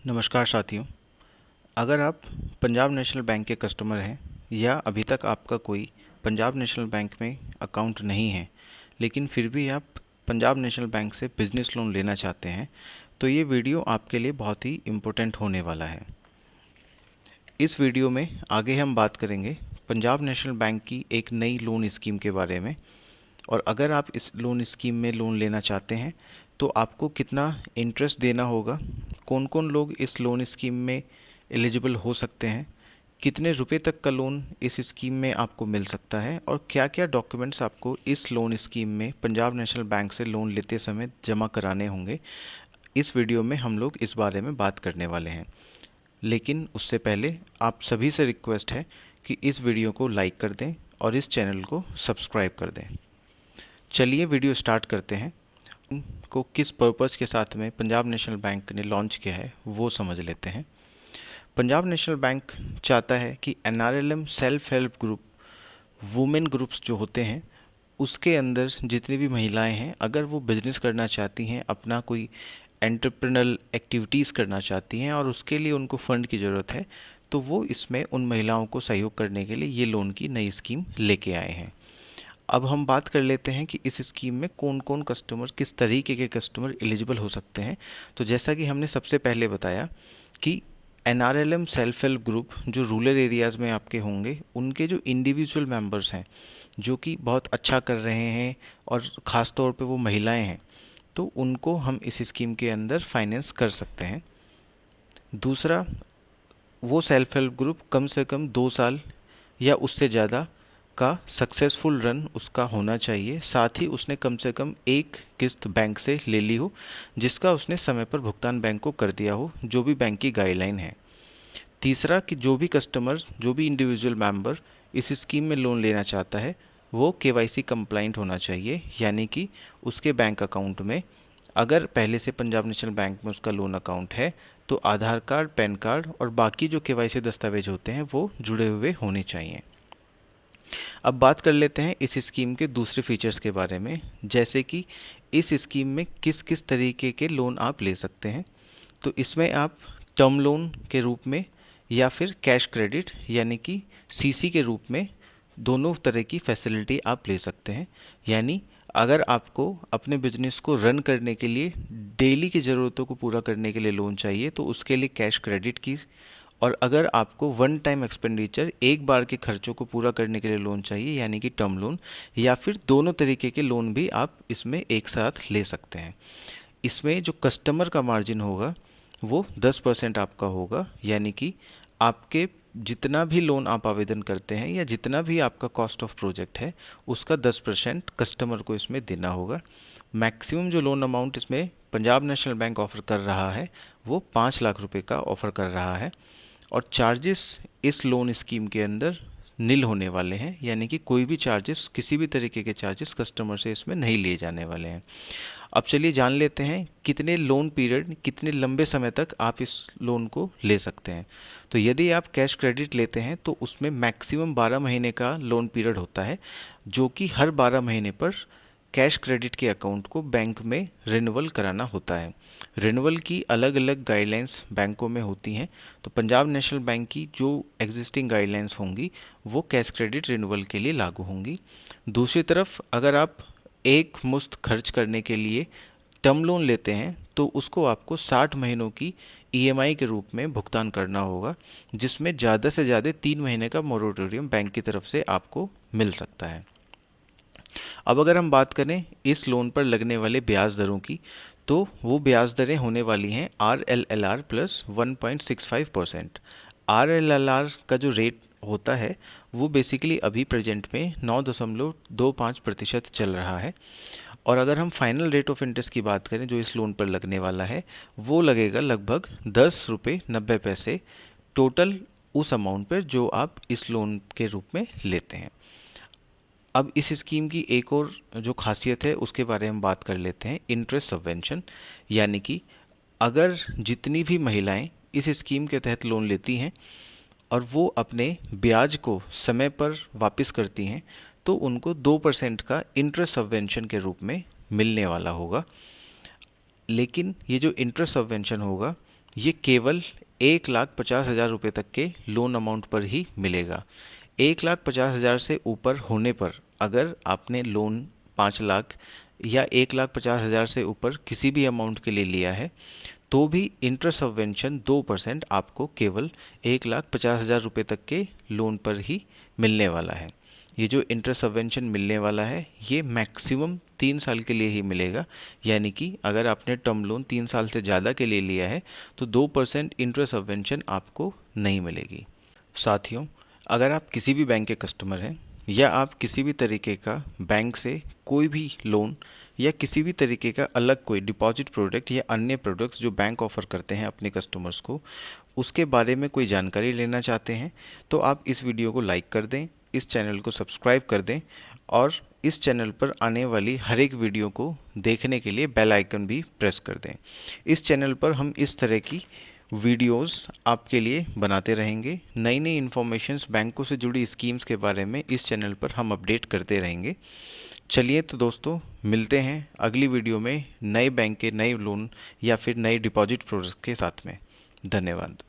नमस्कार साथियों। अगर आप पंजाब नेशनल बैंक के कस्टमर हैं या अभी तक आपका कोई पंजाब नेशनल बैंक में अकाउंट नहीं है, लेकिन फिर भी आप पंजाब नेशनल बैंक से बिज़नेस लोन लेना चाहते हैं, तो ये वीडियो आपके लिए बहुत ही इम्पोर्टेंट होने वाला है। इस वीडियो में आगे हम बात करेंगे पंजाब नेशनल बैंक की एक नई लोन स्कीम के बारे में, और अगर आप इस लोन स्कीम में लोन लेना चाहते हैं तो आपको कितना इंटरेस्ट देना होगा, कौन कौन लोग इस लोन स्कीम में एलिजिबल हो सकते हैं, कितने रुपए तक का लोन इस स्कीम में आपको मिल सकता है, और क्या क्या डॉक्यूमेंट्स आपको इस लोन स्कीम में पंजाब नेशनल बैंक से लोन लेते समय जमा कराने होंगे। इस वीडियो में हम लोग इस बारे में बात करने वाले हैं। लेकिन उससे पहले आप सभी से रिक्वेस्ट है कि इस वीडियो को लाइक कर दें और इस चैनल को सब्सक्राइब कर दें। चलिए वीडियो स्टार्ट करते हैं। को किस पर्पज़ के साथ में पंजाब नेशनल बैंक ने लॉन्च किया है वो समझ लेते हैं। पंजाब नेशनल बैंक चाहता है कि NRLM self help group, women groups जो होते हैं, उसके अंदर जितनी भी महिलाएं हैं, अगर वो बिज़नेस करना चाहती हैं, अपना कोई एंटरप्रेन्योरल एक्टिविटीज़ करना चाहती हैं और उसके लिए उनको फ़ंड की ज़रूरत है, तो वो इसमें उन महिलाओं को सहयोग करने के लिए ये लोन की नई स्कीम लेके आए हैं। अब हम बात कर लेते हैं कि इस स्कीम में कौन कौन कस्टमर, किस तरीके के कस्टमर एलिजिबल हो सकते हैं। तो जैसा कि हमने सबसे पहले बताया कि NRLM सेल्फ हेल्प ग्रुप जो रूरल एरियाज़ में आपके होंगे, उनके जो इंडिविजुअल मेंबर्स हैं जो कि बहुत अच्छा कर रहे हैं और ख़ास तौर पे वो महिलाएं हैं, तो उनको हम इस स्कीम के अंदर फाइनेंस कर सकते हैं। दूसरा, वो सेल्फ हेल्प ग्रुप कम से कम 2 साल या उससे ज़्यादा का सक्सेसफुल रन उसका होना चाहिए, साथ ही उसने कम से कम एक किस्त बैंक से ले ली हो जिसका उसने समय पर भुगतान बैंक को कर दिया हो, जो भी बैंक की गाइडलाइन है। तीसरा, कि जो भी कस्टमर, जो भी इंडिविजुअल मेंबर इस स्कीम में लोन लेना चाहता है, वो KYC कंप्लाइंट होना चाहिए, यानी कि उसके बैंक अकाउंट में अगर पहले से पंजाब नेशनल बैंक में उसका लोन अकाउंट है तो आधार कार्ड, पैन कार्ड और बाकी जो KYC दस्तावेज होते हैं वो जुड़े हुए होने चाहिए। अब बात कर लेते हैं इस स्कीम के दूसरे फीचर्स के बारे में, जैसे कि इस स्कीम में किस किस तरीके के लोन आप ले सकते हैं। तो इसमें आप टर्म लोन के रूप में या फिर कैश क्रेडिट यानी कि CC के रूप में दोनों तरह की फैसिलिटी आप ले सकते हैं। यानी अगर आपको अपने बिजनेस को रन करने के लिए, डेली की ज़रूरतों को पूरा करने के लिए लोन चाहिए तो उसके लिए कैश क्रेडिट की, और अगर आपको वन टाइम एक्सपेंडिचर, एक बार के खर्चों को पूरा करने के लिए लोन चाहिए यानी कि टर्म लोन, या फिर दोनों तरीके के लोन भी आप इसमें एक साथ ले सकते हैं। इसमें जो कस्टमर का मार्जिन होगा वो 10% आपका होगा, यानी कि आपके जितना भी लोन आप आवेदन करते हैं या जितना भी आपका कॉस्ट ऑफ प्रोजेक्ट है उसका 10% कस्टमर को इसमें देना होगा। मैक्सिमम जो लोन अमाउंट इसमें पंजाब नेशनल बैंक ऑफर कर रहा है वो 5 लाख रुपए का ऑफर कर रहा है, और चार्जेस इस लोन स्कीम के अंदर नील होने वाले हैं, यानी कि कोई भी चार्जेस, किसी भी तरीके के चार्जेस कस्टमर से इसमें नहीं लिए जाने वाले हैं। अब चलिए जान लेते हैं कितने लोन पीरियड, कितने लंबे समय तक आप इस लोन को ले सकते हैं। तो यदि आप कैश क्रेडिट लेते हैं तो उसमें मैक्सिमम 12 महीने का लोन पीरियड होता है, जो कि हर 12 महीने पर कैश क्रेडिट के अकाउंट को बैंक में रिन्यूअल कराना होता है। रिन्यूअल की अलग अलग गाइडलाइंस बैंकों में होती हैं, तो पंजाब नेशनल बैंक की जो एग्जिस्टिंग गाइडलाइंस होंगी वो कैश क्रेडिट रिन्यूअल के लिए लागू होंगी। दूसरी तरफ अगर आप एक मुश्त खर्च करने के लिए टर्म लोन लेते हैं तो उसको आपको 60 महीनों की EMI के रूप में भुगतान करना होगा, जिसमें ज़्यादा से ज़्यादा 3 महीने का मोरेटोरियम बैंक की तरफ से आपको मिल सकता है। अब अगर हम बात करें इस लोन पर लगने वाले ब्याज दरों की, तो वो ब्याज दरें होने वाली हैं RLLR प्लस 1.65%। RLLR का जो रेट होता है वो बेसिकली अभी प्रेजेंट में 9.25% चल रहा है, और अगर हम फाइनल रेट ऑफ इंटरेस्ट की बात करें जो इस लोन पर लगने वाला है वो लगेगा लगभग 10 रुपये 90 पैसे टोटल उस अमाउंट पर जो आप इस लोन के रूप में लेते हैं। अब इस स्कीम की एक और जो खासियत है उसके बारे में बात कर लेते हैं, इंटरेस्ट सबवेंशन। यानी कि अगर जितनी भी महिलाएं इस स्कीम के तहत लोन लेती हैं और वो अपने ब्याज को समय पर वापस करती हैं तो उनको 2% का इंटरेस्ट सबवेंशन के रूप में मिलने वाला होगा। लेकिन ये जो इंटरेस्ट सबवेंशन होगा ये केवल 1,50,000 रुपये तक के लोन अमाउंट पर ही मिलेगा। 1,50,000 से ऊपर होने पर अगर आपने लोन 5 लाख या 1,50,000 से ऊपर किसी भी अमाउंट के लिए लिया है तो भी इंटरेस्ट सबवेंशन 2% आपको केवल 1,50,000 रुपये तक के लोन पर ही मिलने वाला है। ये जो इंटरेस्ट सबवेंशन मिलने वाला है ये मैक्सिमम 3 साल के लिए ही मिलेगा, यानी कि अगर आपने टर्म लोन 3 साल से ज़्यादा के लिए लिया है तो 2% इंटरेस्ट सबवेंशन आपको नहीं मिलेगी। साथियों, अगर आप किसी भी बैंक के कस्टमर हैं या आप किसी भी तरीके का बैंक से कोई भी लोन या किसी भी तरीके का अलग कोई डिपॉजिट प्रोडक्ट या अन्य प्रोडक्ट्स जो बैंक ऑफर करते हैं अपने कस्टमर्स को, उसके बारे में कोई जानकारी लेना चाहते हैं तो आप इस वीडियो को लाइक कर दें, इस चैनल को सब्सक्राइब कर दें और इस चैनल पर आने वाली हर एक वीडियो को देखने के लिए बेल आइकन भी प्रेस कर दें। इस चैनल पर हम इस तरह की वीडियोस आपके लिए बनाते रहेंगे। नई नई इन्फॉर्मेशंस बैंकों से जुड़ी स्कीम्स के बारे में इस चैनल पर हम अपडेट करते रहेंगे। चलिए तो दोस्तों, मिलते हैं अगली वीडियो में नए बैंक के नए लोन या फिर नए डिपॉजिट प्रोडक्ट्स के साथ में। धन्यवाद।